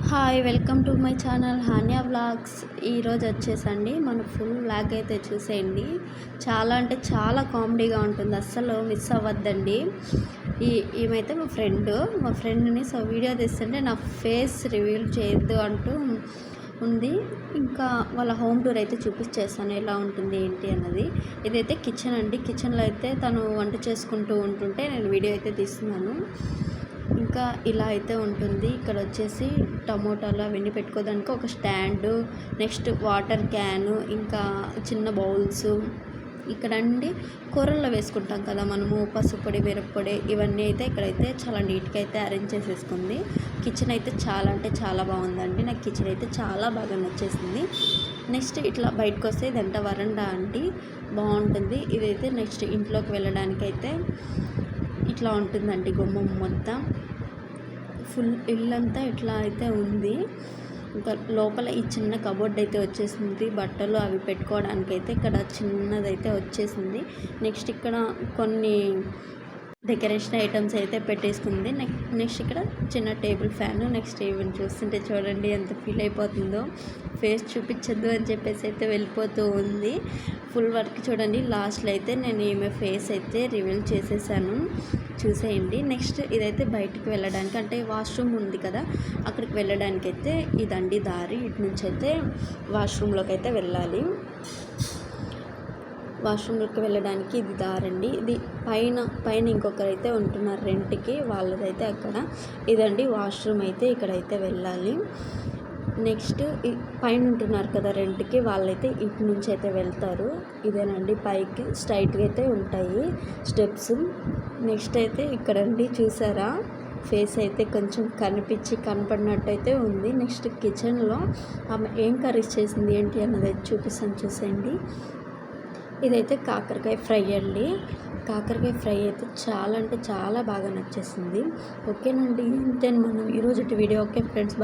Hi welcome to my channel Hanya vlogs. ఈరోజు వచ్చేసండి మన ఫుల్ వ్లాగ్ అయితే చూసేయండి. చాలా అంటే చాలా కామెడీగా ఉంటుంది, అస్సలు మిస్ అవ్వద్దండి. ఈమెయితే మా ఫ్రెండ్ని వీడియో తీస్తుంటే నా ఫేస్ రివీల్ చేయొద్దు అంటూ ఉంది. ఇంకా వాళ్ళ హోమ్ టూర్ అయితే చూపించేస్తాను ఎలా ఉంటుంది ఏంటి అన్నది. ఇదైతే కిచెన్ అండి. కిచెన్లో అయితే తను వంట చేసుకుంటూ ఉంటుంటే నేను వీడియో అయితే తీస్తున్నాను. ఇంకా ఇలా అయితే ఉంటుంది. ఇక్కడ వచ్చేసి టమోటాలు అవన్నీ పెట్టుకోవడానికి ఒక స్టాండు, నెక్స్ట్ వాటర్ క్యాను, ఇంకా చిన్న బౌల్స్. ఇక్కడ అండి కూరల్లో వేసుకుంటాం కదా మనము, పసుపొడి, మిరప్పొడి, ఇవన్నీ అయితే ఇక్కడైతే చాలా నీట్గా అయితే అరేంజ్ చేసేసుకుంది. కిచెన్ అయితే చాలా అంటే చాలా బాగుందండి. నాకు కిచెన్ అయితే చాలా బాగా నచ్చేసింది. నెక్స్ట్ ఇట్లా బయటకు వస్తే ఇదంతా వరండా అండి, బాగుంటుంది. ఇదైతే నెక్స్ట్ ఇంట్లోకి వెళ్ళడానికైతే ఇట్లా ఉంటుందండి. గుమ్మం మొత్తం ఫుల్ ఇల్లంతా ఇట్లా అయితే ఉంది. ఇంకా లోపల ఈ చిన్న కబోర్డ్ అయితే వచ్చేసింది, బట్టలు అవి పెట్టుకోవడానికైతే ఇక్కడ చిన్నదైతే వచ్చేసింది. నెక్స్ట్ ఇక్కడ కొన్ని డెకరేషన్ ఐటమ్స్ అయితే పెట్టేసుకుంది. నెక్స్ట్ ఇక్కడ చిన్న టేబుల్ ఫ్యాన్. నెక్స్ట్ ఈవెన్ చూస్తుంటే చూడండి ఎంత ఫీల్ అయిపోతుందో. ఫేస్ చూపించద్దు అని చెప్పేసి అయితే వెళ్ళిపోతూ ఉంది. ఫుల్ వర్క్ చూడండి. లాస్ట్లో అయితే నేను ఈమె ఫేస్ అయితే రివీల్ చేసేసాను, చూసేయండి. నెక్స్ట్ ఇదైతే బయటికి వెళ్ళడానికి, అంటే వాష్రూమ్ ఉంది కదా అక్కడికి వెళ్ళడానికి అయితే ఇదండి దారి. ఇటు నుంచి అయితే వాష్రూమ్లోకి అయితే వెళ్ళాలి. వాష్రూమ్లోకి వెళ్ళడానికి ఇది దారండి. ఇది పైన ఇంకొకరైతే ఉంటున్నారు రెంట్కి, వాళ్ళదైతే అక్కడ. ఇదండి వాష్రూమ్ అయితే ఇక్కడైతే వెళ్ళాలి. నెక్స్ట్ పైన ఉంటున్నారు కదా రెంట్కి, వాళ్ళైతే ఇటు నుంచి అయితే వెళ్తారు. ఇదేనండి పైకి స్ట్రైట్గా అయితే ఉంటాయి స్టెప్స్. నెక్స్ట్ అయితే ఇక్కడండి చూసారా, ఫేస్ అయితే కొంచెం కనపడినట్టు అయితే ఉంది. నెక్స్ట్ కిచెన్లో ఆమె ఏం కర్రీస్ చేసింది ఏంటి అన్నది అయితే చూపిస్తాను, చూసేయండి. ఇదైతే కాకరకాయ ఫ్రై అండి. కాకరకాయ ఫ్రై అయితే చాలా అంటే చాలా బాగా నచ్చేసింది. ఓకేనండి, ఇంతే మనం ఈరోజు వీడియో. Okay friends, bye.